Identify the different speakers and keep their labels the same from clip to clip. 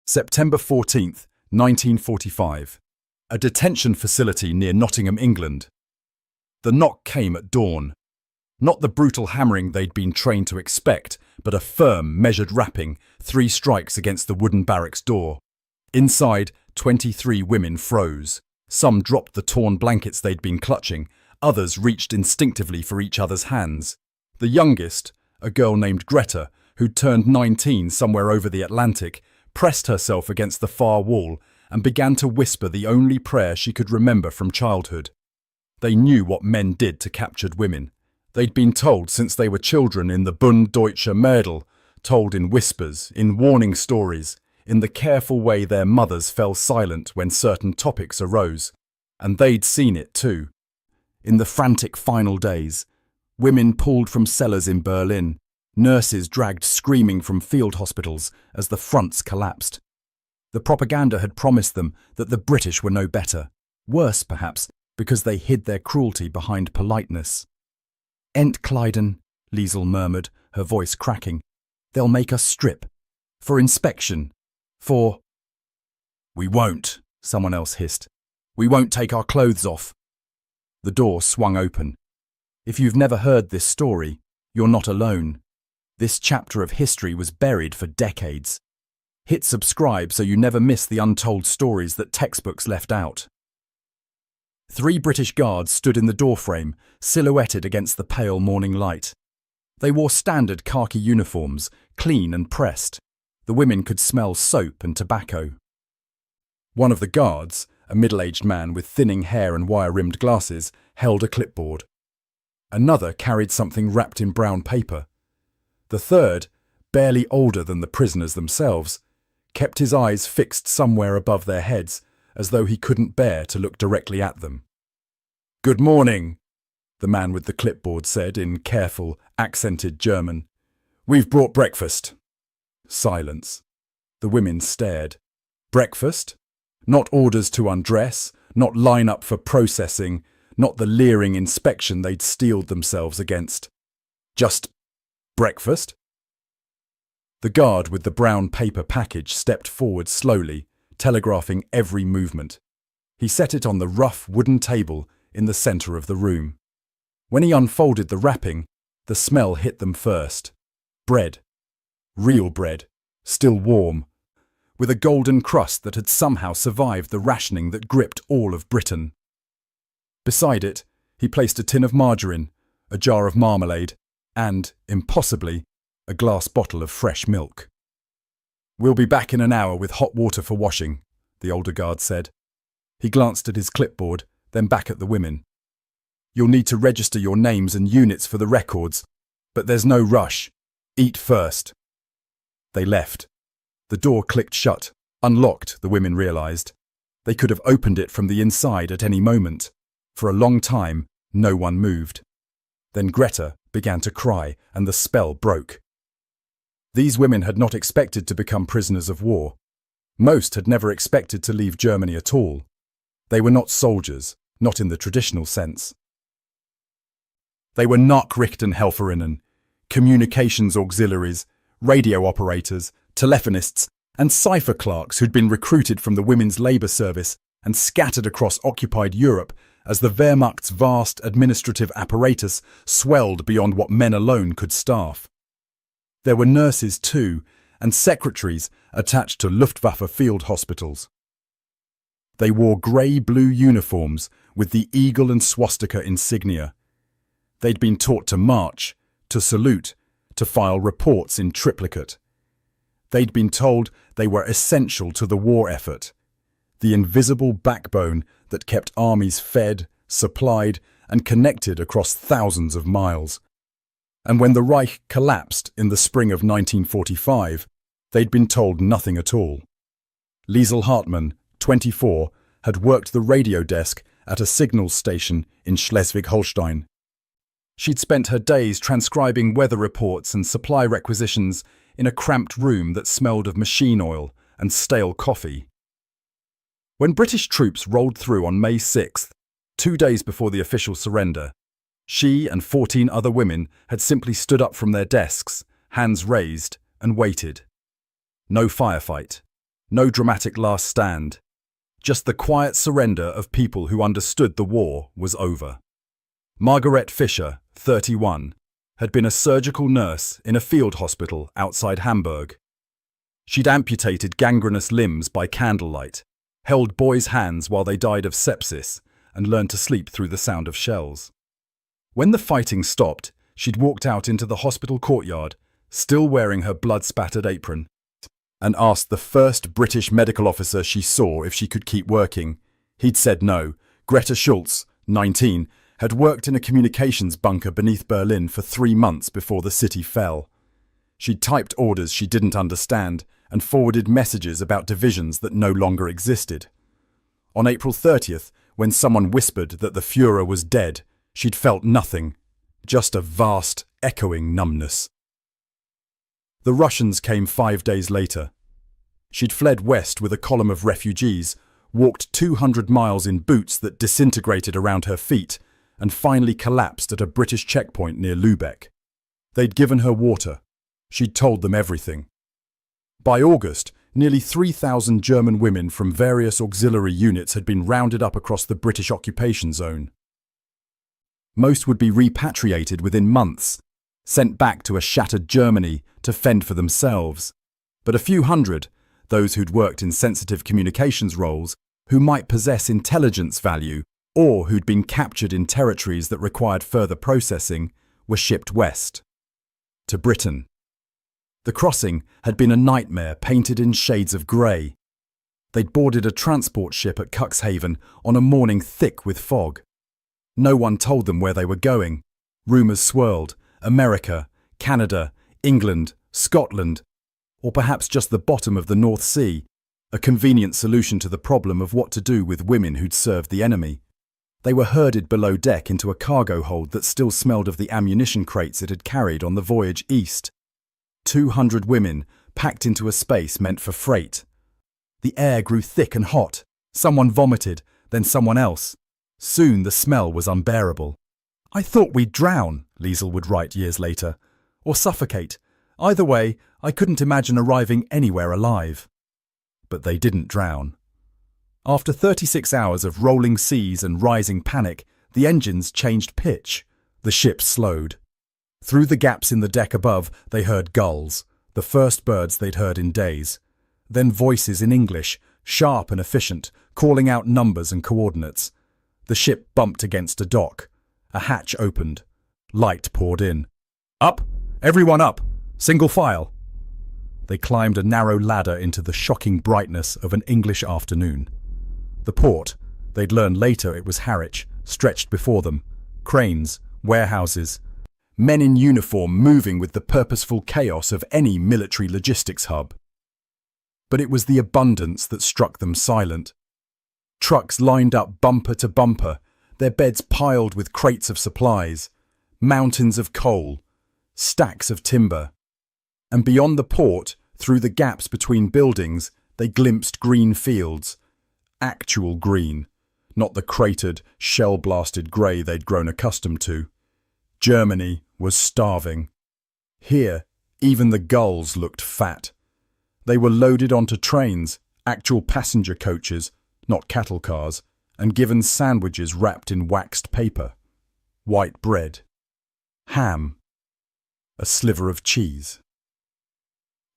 Speaker 1: September 14th, 1945. A detention facility near Nottingham, England. The knock came at dawn. Not the brutal hammering they'd been trained to expect, but a firm, measured rapping, 3 strikes against the wooden barracks door. Inside, 23 women froze. Some dropped the torn blankets they'd been clutching, others reached instinctively for each other's hands. The youngest, a girl named Greta, who'd turned 19 somewhere over the Atlantic, pressed herself against the far wall and began to whisper the only prayer she could remember from childhood. They knew what men did to captured women. They'd been told since they were children in the Bund Deutsche Mädel, told in whispers, in warning stories, in the careful way their mothers fell silent when certain topics arose. And they'd seen it too. In the frantic final days, women pulled from cellars in Berlin, nurses dragged screaming from field hospitals as the fronts collapsed. The propaganda had promised them that the British were no better, worse perhaps, because they hid their cruelty behind politeness. "Entkleiden," Liesl murmured, her voice cracking. "They'll make us strip. For inspection. For—" "We won't," someone else hissed. "We won't take our clothes off." The door swung open. If you've never heard this story, you're not alone. This chapter of history was buried for decades. Hit subscribe so you never miss the untold stories that textbooks left out. 3 British guards stood in the doorframe, silhouetted against the pale morning light. They wore standard khaki uniforms, clean and pressed. The women could smell soap and tobacco. One of the guards, a middle-aged man with thinning hair and wire-rimmed glasses, held a clipboard. Another carried something wrapped in brown paper. The third, barely older than the prisoners themselves, kept his eyes fixed somewhere above their heads, as though he couldn't bear to look directly at them. "Good morning," the man with the clipboard said in careful, accented German. "We've brought breakfast." Silence. The women stared. Breakfast? Not orders to undress, not line up for processing, not the leering inspection they'd steeled themselves against. Just breakfast? The guard with the brown paper package stepped forward slowly, telegraphing every movement. He set it on the rough wooden table in the centre of the room. When he unfolded the wrapping, the smell hit them first. Bread. Real bread. Still warm. With a golden crust that had somehow survived the rationing that gripped all of Britain. Beside it, he placed a tin of margarine, a jar of marmalade, and, impossibly, a glass bottle of fresh milk. "We'll be back in an hour with hot water for washing," the older guard said. He glanced at his clipboard, then back at the women. "You'll need to register your names and units for the records, but there's no rush. Eat first." They left. The door clicked shut, unlocked, the women realized. They could have opened it from the inside at any moment. For a long time, no one moved. Then Greta began to cry, and the spell broke. These women had not expected to become prisoners of war. Most had never expected to leave Germany at all. They were not soldiers, not in the traditional sense. They were Nachrichtenhelferinnen, communications auxiliaries, radio operators, telephonists, and cipher clerks who'd been recruited from the Women's Labour Service and scattered across occupied Europe as the Wehrmacht's vast administrative apparatus swelled beyond what men alone could staff. There were nurses too, and secretaries attached to Luftwaffe field hospitals. They wore grey-blue uniforms with the eagle and swastika insignia. They'd been taught to march, to salute, to file reports in triplicate. They'd been told they were essential to the war effort, the invisible backbone that kept armies fed, supplied, and connected across thousands of miles. And when the Reich collapsed in the spring of 1945, they'd been told nothing at all. Liesl Hartmann, 24, had worked the radio desk at a signals station in Schleswig-Holstein. She'd spent her days transcribing weather reports and supply requisitions in a cramped room that smelled of machine oil and stale coffee. When British troops rolled through on May 6th, 2 days before the official surrender, she and 14 other women had simply stood up from their desks, hands raised, and waited. No firefight, No dramatic last stand. Just the quiet surrender of people who understood the war was over. Margaret Fisher, 31, had been a surgical nurse in a field hospital outside Hamburg. She'd amputated gangrenous limbs by candlelight, held boys' hands while they died of sepsis, and learned to sleep through the sound of shells. When the fighting stopped, she'd walked out into the hospital courtyard, still wearing her blood-spattered apron, and asked the first British medical officer she saw if she could keep working. He'd said no. Greta Schultz, 19, had worked in a communications bunker beneath Berlin for 3 months before the city fell. She'd typed orders she didn't understand and forwarded messages about divisions that no longer existed. On April 30th, when someone whispered that the Führer was dead, she'd felt nothing, just a vast, echoing numbness. The Russians came 5 days later. She'd fled west with a column of refugees, walked 200 miles in boots that disintegrated around her feet, and finally collapsed at a British checkpoint near Lübeck. They'd given her water. She'd told them everything. By August, nearly 3,000 German women from various auxiliary units had been rounded up across the British occupation zone. Most would be repatriated within months, sent back to a shattered Germany to fend for themselves. But a few hundred, those who'd worked in sensitive communications roles, who might possess intelligence value, or who'd been captured in territories that required further processing, were shipped west. To Britain. The crossing had been a nightmare painted in shades of grey. They'd boarded a transport ship at Cuxhaven on a morning thick with fog. No one told them where they were going. Rumours swirled. America, Canada, England, Scotland, or perhaps just the bottom of the North Sea, a convenient solution to the problem of what to do with women who'd served the enemy. They were herded below deck into a cargo hold that still smelled of the ammunition crates it had carried on the voyage east. 200 women packed into a space meant for freight. The air grew thick and hot. Someone vomited, then someone else. Soon the smell was unbearable. "I thought we'd drown," Liesl would write years later, "or suffocate. Either way, I couldn't imagine arriving anywhere alive." But they didn't drown. After 36 hours of rolling seas and rising panic, the engines changed pitch. The ship slowed. Through the gaps in the deck above, they heard gulls, the first birds they'd heard in days. Then voices in English, sharp and efficient, calling out numbers and coordinates. The ship bumped against a dock. A hatch opened. Light poured in. "Up! Everyone up! Single file!" They climbed a narrow ladder into the shocking brightness of an English afternoon. The port, they'd learned later it was Harwich, stretched before them. Cranes, warehouses, men in uniform moving with the purposeful chaos of any military logistics hub. But it was the abundance that struck them silent. Trucks lined up bumper to bumper, their beds piled with crates of supplies, mountains of coal, stacks of timber. And beyond the port, through the gaps between buildings, they glimpsed green fields. Actual green, not the cratered, shell-blasted grey they'd grown accustomed to. Germany was starving. Here, even the gulls looked fat. They were loaded onto trains, actual passenger coaches, not cattle cars, and given sandwiches wrapped in waxed paper. White bread. Ham. A sliver of cheese.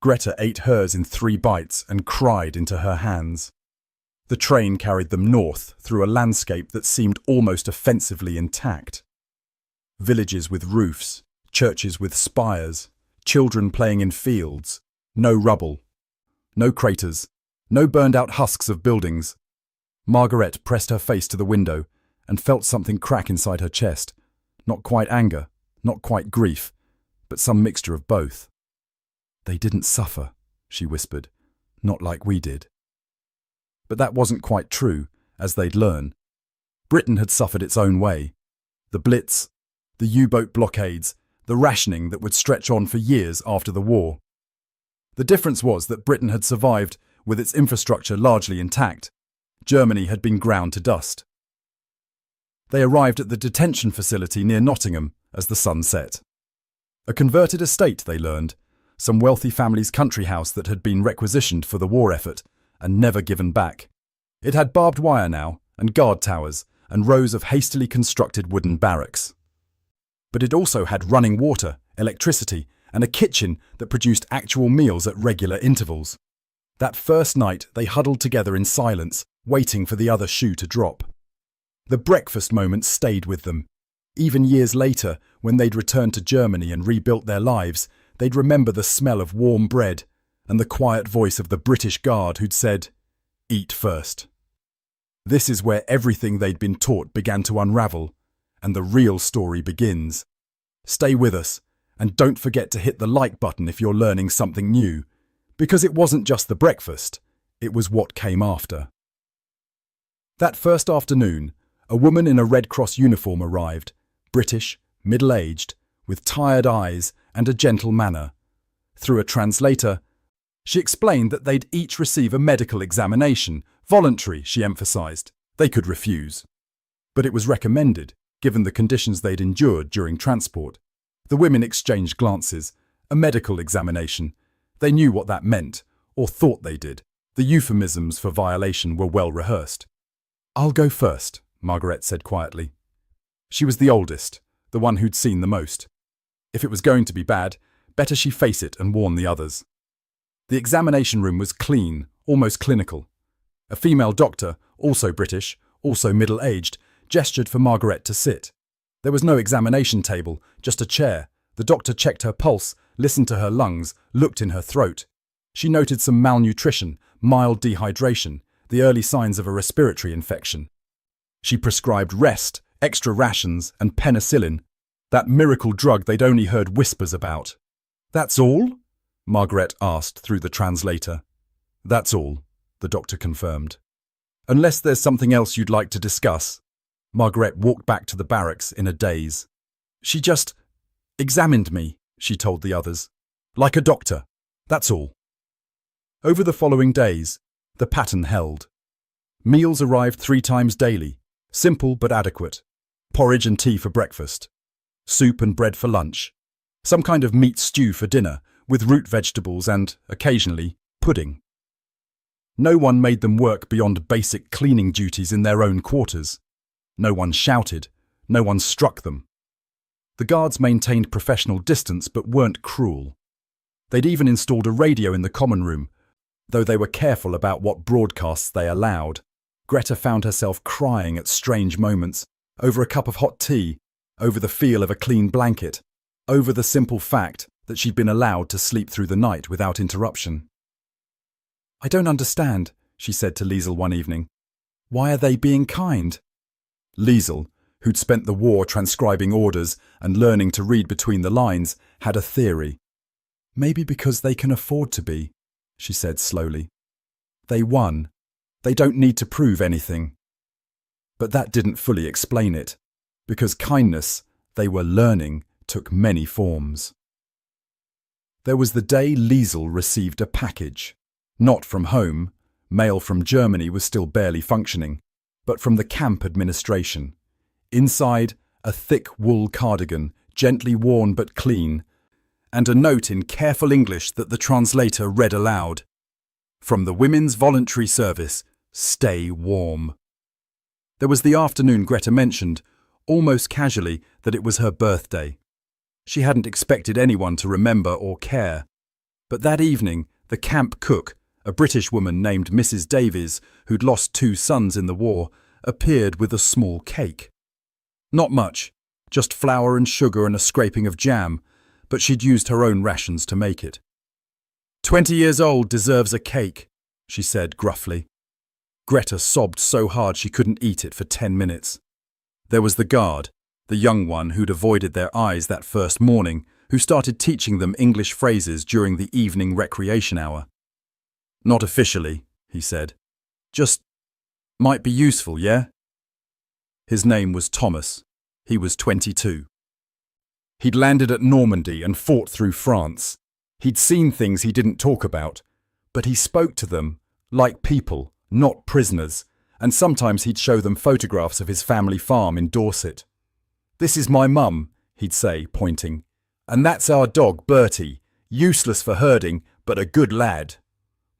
Speaker 1: Greta ate hers in 3 bites and cried into her hands. The train carried them north through a landscape that seemed almost offensively intact. Villages with roofs, churches with spires, children playing in fields, no rubble, no craters, no burned-out husks of buildings. Margaret pressed her face to the window and felt something crack inside her chest. Not quite anger, not quite grief, but some mixture of both. "They didn't suffer," she whispered, "not like we did." But that wasn't quite true, as they'd learn. Britain had suffered its own way. The Blitz, the U-boat blockades, the rationing that would stretch on for years after the war. The difference was that Britain had survived with its infrastructure largely intact. Germany had been ground to dust. They arrived at the detention facility near Nottingham as the sun set. A converted estate, they learned, some wealthy family's country house that had been requisitioned for the war effort, and never given back. It had barbed wire now, and guard towers, and rows of hastily constructed wooden barracks. But it also had running water, electricity, and a kitchen that produced actual meals at regular intervals. That first night, they huddled together in silence, waiting for the other shoe to drop. The breakfast moment stayed with them. Even years later, when they'd returned to Germany and rebuilt their lives, they'd remember the smell of warm bread and the quiet voice of the British guard who'd said, "Eat first." This is where everything they'd been taught began to unravel, and the real story begins. Stay with us, and don't forget to hit the like button if you're learning something new, because it wasn't just the breakfast, it was what came after. That first afternoon, a woman in a Red Cross uniform arrived, British, middle-aged, with tired eyes and a gentle manner. Through a translator, she explained that they'd each receive a medical examination, voluntary, she emphasised. They could refuse. But it was recommended, given the conditions they'd endured during transport. The women exchanged glances. A medical examination. They knew what that meant, or thought they did. The euphemisms for violation were well rehearsed. "I'll go first," Margaret said quietly. She was the oldest, the one who'd seen the most. If it was going to be bad, better she face it and warn the others. The examination room was clean, almost clinical. A female doctor, also British, also middle-aged, gestured for Margaret to sit. There was no examination table, just a chair. The doctor checked her pulse, listened to her lungs, looked in her throat. She noted some malnutrition, mild dehydration, the early signs of a respiratory infection. She prescribed rest, extra rations, and penicillin, that miracle drug they'd only heard whispers about. "That's all?" Margaret asked through the translator. "That's all," the doctor confirmed. "Unless there's something else you'd like to discuss." Margaret walked back to the barracks in a daze. "She just examined me," she told the others. "Like a doctor. That's all." Over the following days, the pattern held. Meals arrived 3 times daily, simple but adequate. Porridge and tea for breakfast. Soup and bread for lunch. Some kind of meat stew for dinner, with root vegetables and, occasionally, pudding. No one made them work beyond basic cleaning duties in their own quarters. No one shouted. No one struck them. The guards maintained professional distance but weren't cruel. They'd even installed a radio in the common room, though they were careful about what broadcasts they allowed. Greta found herself crying at strange moments, over a cup of hot tea, over the feel of a clean blanket, over the simple fact that she'd been allowed to sleep through the night without interruption. "I don't understand," she said to Liesel one evening. "Why are they being kind?" Liesel, who'd spent the war transcribing orders and learning to read between the lines, had a theory. "Maybe because they can afford to be," she said slowly. "They won. They don't need to prove anything." But that didn't fully explain it, because kindness, they were learning, took many forms. There was the day Liesel received a package. Not from home, mail from Germany was still barely functioning, but from the camp administration. Inside, a thick wool cardigan, gently worn but clean, and a note in careful English that the translator read aloud. "From the Women's Voluntary Service, stay warm." There was the afternoon Greta mentioned, almost casually, that it was her birthday. She hadn't expected anyone to remember or care. But that evening, the camp cook, a British woman named Mrs. Davies, who'd lost 2 sons in the war, appeared with a small cake. Not much, just flour and sugar and a scraping of jam, but she'd used her own rations to make it. 20 years old deserves a cake," she said gruffly. Greta sobbed so hard she couldn't eat it for 10 minutes. There was the guard, the young one who'd avoided their eyes that first morning, who started teaching them English phrases during the evening recreation hour. "Not officially," he said. "Just might be useful, yeah?" His name was Thomas. He was 22. He'd landed at Normandy and fought through France. He'd seen things he didn't talk about, but he spoke to them like people, not prisoners, and sometimes he'd show them photographs of his family farm in Dorset. "This is my mum," he'd say, pointing. "And that's our dog, Bertie, useless for herding, but a good lad.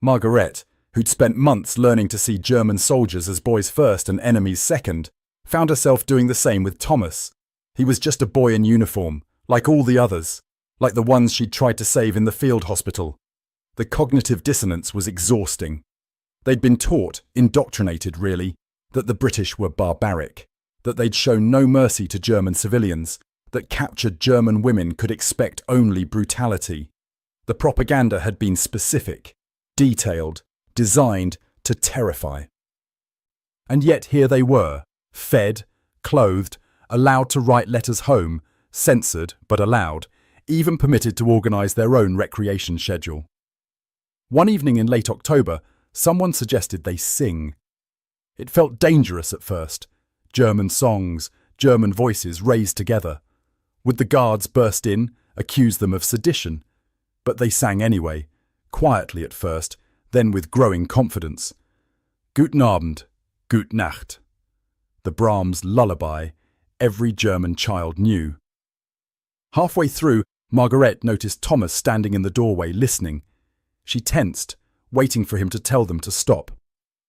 Speaker 1: Margaret, who'd spent months learning to see German soldiers as boys first and enemies second, found herself doing the same with Thomas. He was just a boy in uniform, like all the others, like the ones she'd tried to save in the field hospital. The cognitive dissonance was exhausting. They'd been taught, indoctrinated really, that the British were barbaric, that they'd shown no mercy to German civilians, that captured German women could expect only brutality. The propaganda had been specific, detailed, designed to terrify. And yet here they were, fed, clothed, allowed to write letters home, censored but allowed, even permitted to organise their own recreation schedule. One evening in late October, someone suggested they sing. It felt dangerous at first. German songs, German voices raised together. Would the guards burst in, accuse them of sedition? But they sang anyway, quietly at first, then with growing confidence. Guten Abend, Gute Nacht. The Brahms lullaby every German child knew. Halfway through, Margaret noticed Thomas standing in the doorway listening. She tensed, waiting for him to tell them to stop.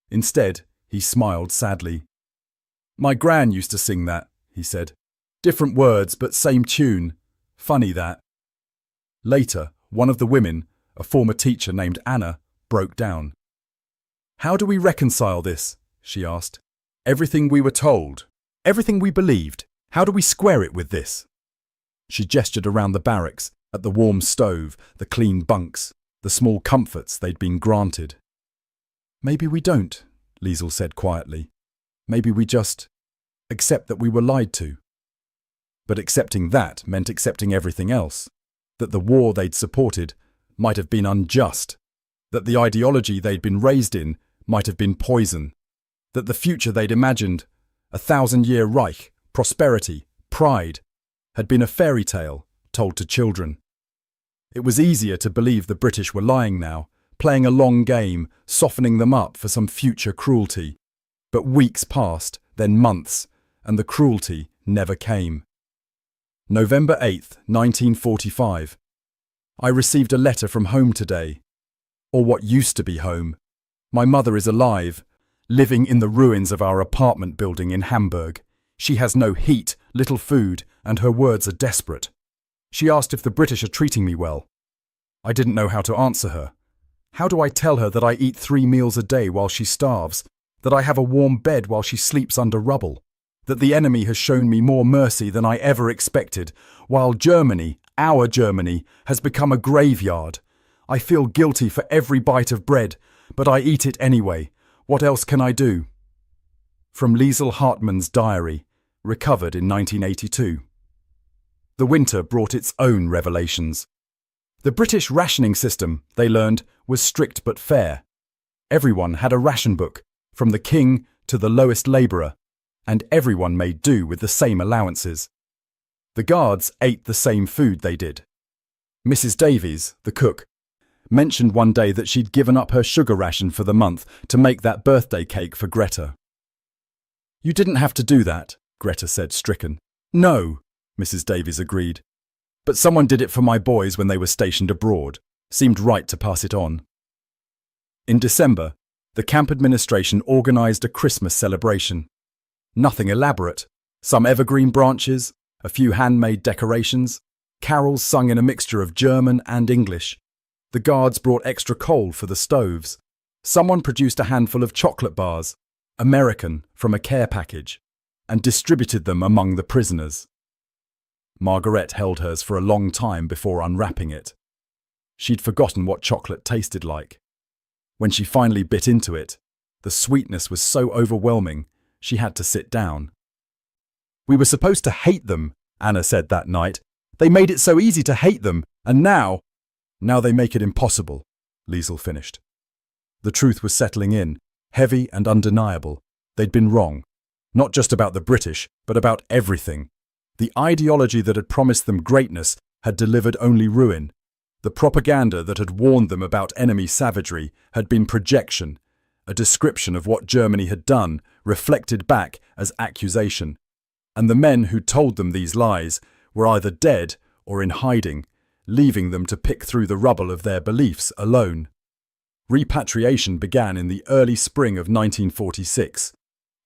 Speaker 1: Instead, he smiled sadly. "My gran used to sing that," he said. "Different words, but same tune. Funny that." Later, one of the women, a former teacher named Anna, broke down. "How do we reconcile this?" she asked. "Everything we were told, everything we believed, how do we square it with this?" She gestured around the barracks, at the warm stove, the clean bunks, the small comforts they'd been granted. "Maybe we don't," Liesl said quietly. "Maybe we just accept that we were lied to." But accepting that meant accepting everything else. That the war they'd supported might have been unjust. That the ideology they'd been raised in might have been poison. That the future they'd imagined, a 1,000-year Reich, prosperity, pride, had been a fairy tale told to children. It was easier to believe the British were lying now, playing a long game, softening them up for some future cruelty. But weeks passed, then months, and the cruelty never came. November 8th, 1945. I received a letter from home today. Or what used to be home. My mother is alive, living in the ruins of our apartment building in Hamburg. She has no heat, little food, and her words are desperate. She asked if the British are treating me well. I didn't know how to answer her. How do I tell her that I eat 3 meals a day while she starves, that I have a warm bed while she sleeps under rubble, that the enemy has shown me more mercy than I ever expected, while Germany, our Germany, has become a graveyard? I feel guilty for every bite of bread, but I eat it anyway. What else can I do? From Liesl Hartmann's diary, recovered in 1982. The winter brought its own revelations. The British rationing system, they learned, was strict but fair. Everyone had a ration book, from the king to the lowest labourer, and everyone made do with the same allowances. The guards ate the same food they did. Mrs. Davies, the cook, mentioned one day that she'd given up her sugar ration for the month to make that birthday cake for Greta. "You didn't have to do that," Greta said, stricken. "No," Mrs. Davies agreed. "But someone did it for my boys when they were stationed abroad. Seemed right to pass it on." In December, the camp administration organised a Christmas celebration. Nothing elaborate. Some evergreen branches, a few handmade decorations, carols sung in a mixture of German and English. The guards brought extra coal for the stoves. Someone produced a handful of chocolate bars, American, from a care package, and distributed them among the prisoners. Margaret held hers for a long time before unwrapping it. She'd forgotten what chocolate tasted like. When she finally bit into it, the sweetness was so overwhelming, she had to sit down. "We were supposed to hate them," Anna said that night. "They made it so easy to hate them, and now they make it impossible," Liesl finished. The truth was settling in, heavy and undeniable. They'd been wrong. Not just about the British, but about everything. The ideology that had promised them greatness had delivered only ruin. The propaganda that had warned them about enemy savagery had been projection, a description of what Germany had done, reflected back as accusation. And the men who told them these lies were either dead or in hiding, leaving them to pick through the rubble of their beliefs alone. Repatriation began in the early spring of 1946.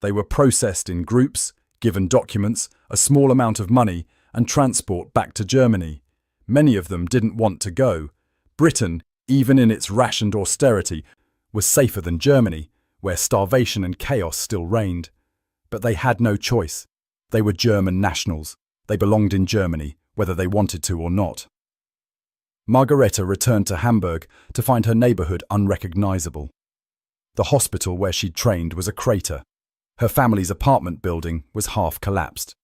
Speaker 1: They were processed in groups, given documents, a small amount of money, and transport back to Germany. Many of them didn't want to go. Britain, even in its rationed austerity, was safer than Germany, where starvation and chaos still reigned. But they had no choice. They were German nationals. They belonged in Germany, whether they wanted to or not. Margareta returned to Hamburg to find her neighbourhood unrecognisable. The hospital where she'd trained was a crater. Her family's apartment building was half collapsed.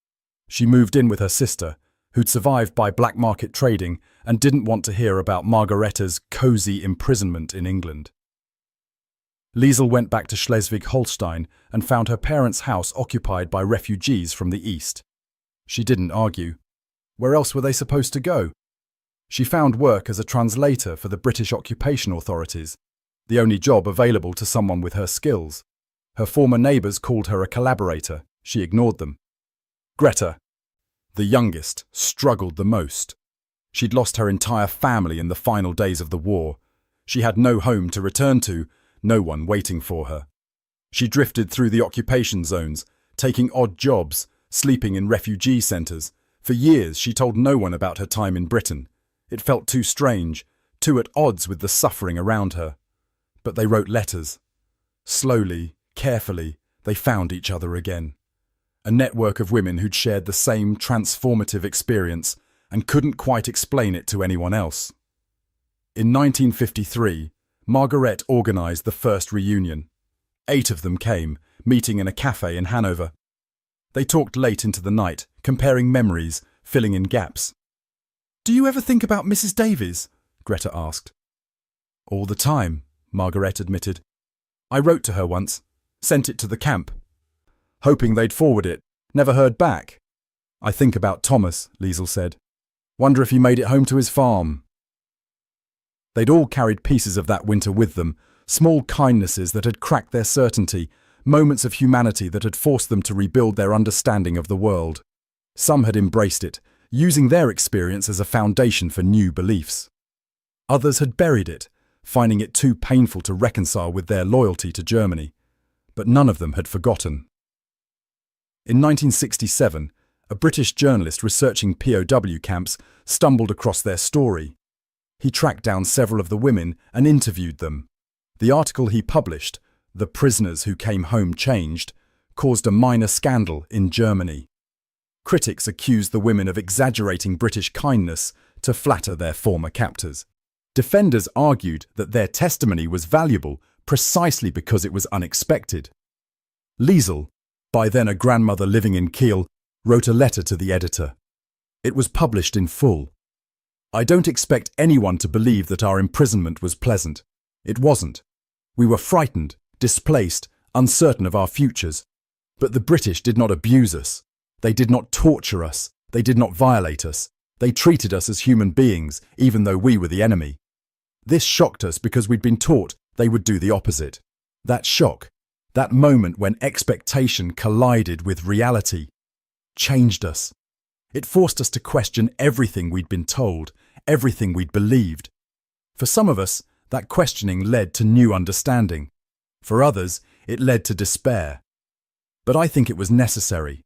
Speaker 1: She moved in with her sister, who'd survived by black market trading and didn't want to hear about Margareta's cosy imprisonment in England. Liesel went back to Schleswig-Holstein and found her parents' house occupied by refugees from the east. She didn't argue. Where else were they supposed to go? She found work as a translator for the British occupation authorities, the only job available to someone with her skills. Her former neighbours called her a collaborator. She ignored them. Greta, the youngest, struggled the most. She'd lost her entire family in the final days of the war. She had no home to return to, no one waiting for her. She drifted through the occupation zones, taking odd jobs, sleeping in refugee centres. For years, she told no one about her time in Britain. It felt too strange, too at odds with the suffering around her. But they wrote letters. Slowly, carefully, they found each other again. A network of women who'd shared the same transformative experience and couldn't quite explain it to anyone else. In 1953, Margaret organised the first reunion. 8 of them came, meeting in a cafe in Hanover. They talked late into the night, comparing memories, filling in gaps. "Do you ever think about Mrs. Davies?" Greta asked. "All the time," Margaret admitted. "I wrote to her once, sent it to the camp. Hoping they'd forward it, never heard back." "I think about Thomas," Liesel said. "Wonder if he made it home to his farm." They'd all carried pieces of that winter with them, small kindnesses that had cracked their certainty, moments of humanity that had forced them to rebuild their understanding of the world. Some had embraced it, using their experience as a foundation for new beliefs. Others had buried it, finding it too painful to reconcile with their loyalty to Germany. But none of them had forgotten. In 1967, a British journalist researching POW camps stumbled across their story. He tracked down several of the women and interviewed them. The article he published, "The Prisoners Who Came Home Changed," caused a minor scandal in Germany. Critics accused the women of exaggerating British kindness to flatter their former captors. Defenders argued that their testimony was valuable precisely because it was unexpected. Liesel, by then a grandmother living in Kiel, wrote a letter to the editor. It was published in full. "I don't expect anyone to believe that our imprisonment was pleasant. It wasn't. We were frightened, displaced, uncertain of our futures. But the British did not abuse us. They did not torture us. They did not violate us. They treated us as human beings, even though we were the enemy. This shocked us because we'd been taught they would do the opposite. That shock, that moment when expectation collided with reality, changed us. It forced us to question everything we'd been told, everything we'd believed. For some of us, that questioning led to new understanding. For others, it led to despair. But I think it was necessary.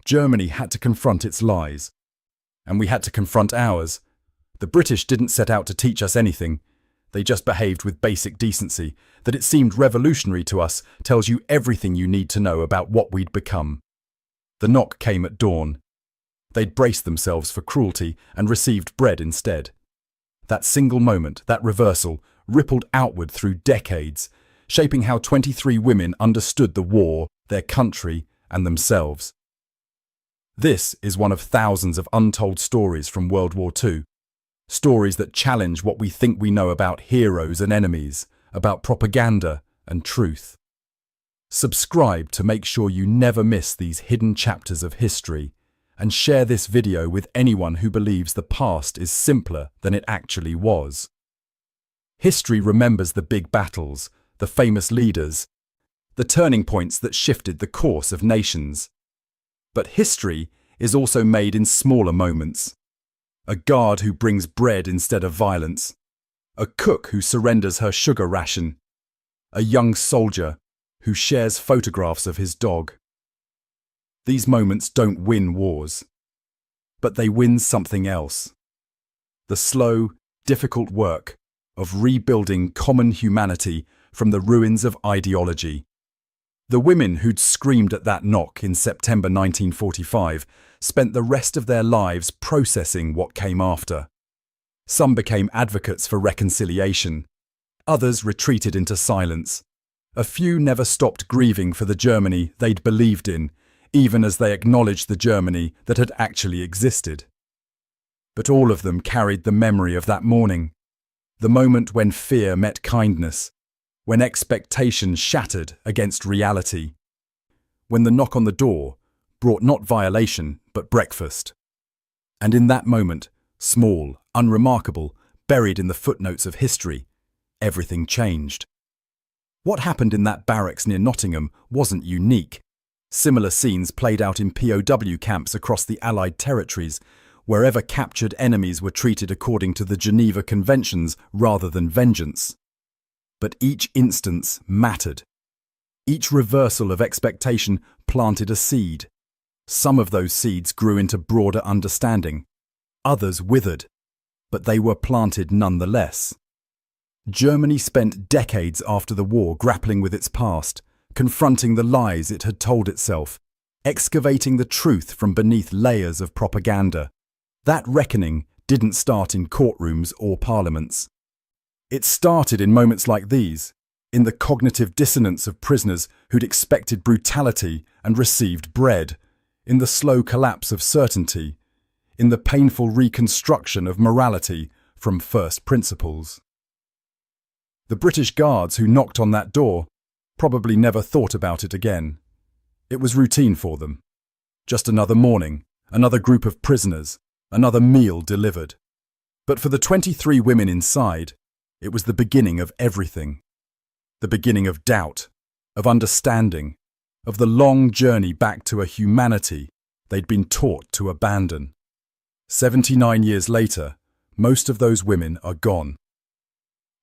Speaker 1: Germany had to confront its lies. And we had to confront ours. The British didn't set out to teach us anything. They just behaved with basic decency. That it seemed revolutionary to us tells you everything you need to know about what we'd become. The knock came at dawn. They'd braced themselves for cruelty and received bread instead. That single moment, that reversal, rippled outward through decades, shaping how 23 women understood the war, their country, and themselves. This is one of thousands of untold stories from World War II. Stories that challenge what we think we know about heroes and enemies, about propaganda and truth. Subscribe to make sure you never miss these hidden chapters of history, and share this video with anyone who believes the past is simpler than it actually was. History remembers the big battles, the famous leaders, the turning points that shifted the course of nations. But history is also made in smaller moments. A guard who brings bread instead of violence. a cook who surrenders her sugar ration, a young soldier who shares photographs of his dog. These moments don't win wars, but they win something else. The slow, difficult work of rebuilding common humanity from the ruins of ideology. The women who'd screamed at that knock in September 1945 spent the rest of their lives processing what came after. Some became advocates for reconciliation. Others retreated into silence. A few never stopped grieving for the Germany they'd believed in, even as they acknowledged the Germany that had actually existed. But all of them carried the memory of that morning, the moment when fear met kindness, when expectation shattered against reality, when the knock on the door brought not violation but breakfast. And in that moment, small, unremarkable, buried in the footnotes of history, everything changed. What happened in that barracks near Nottingham wasn't unique. Similar scenes played out in POW camps across the Allied territories, wherever captured enemies were treated according to the Geneva Conventions rather than vengeance. But each instance mattered. Each reversal of expectation planted a seed. Some of those seeds grew into broader understanding. Others withered, but they were planted nonetheless. Germany spent decades after the war grappling with its past, confronting the lies it had told itself, excavating the truth from beneath layers of propaganda. That reckoning didn't start in courtrooms or parliaments. It started in moments like these, in the cognitive dissonance of prisoners who'd expected brutality and received bread, in the slow collapse of certainty, in the painful reconstruction of morality from first principles. The British guards who knocked on that door probably never thought about it again. It was routine for them. Just another morning, another group of prisoners, another meal delivered. But for the 23 women inside, it was the beginning of everything. The beginning of doubt, of understanding, of the long journey back to a humanity they'd been taught to abandon. 79 years later, most of those women are gone.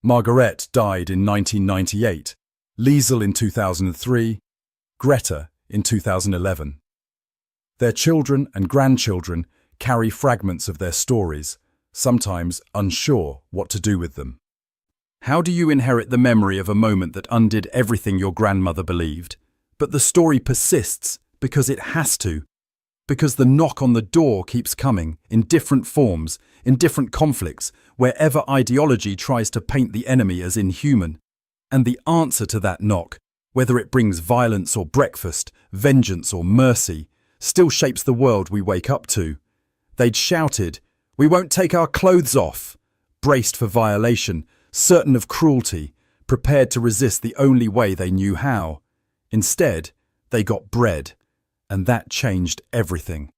Speaker 1: Margaret died in 1998, Liesel in 2003, Greta in 2011. Their children and grandchildren carry fragments of their stories, sometimes unsure what to do with them. How do you inherit the memory of a moment that undid everything your grandmother believed? But the story persists because it has to, because the knock on the door keeps coming in different forms, in different conflicts, wherever ideology tries to paint the enemy as inhuman. And the answer to that knock, whether it brings violence or breakfast, vengeance or mercy, still shapes the world we wake up to. They'd shouted, "We won't take our clothes off," braced for violation, certain of cruelty, prepared to resist the only way they knew how. Instead, they got bread, and that changed everything.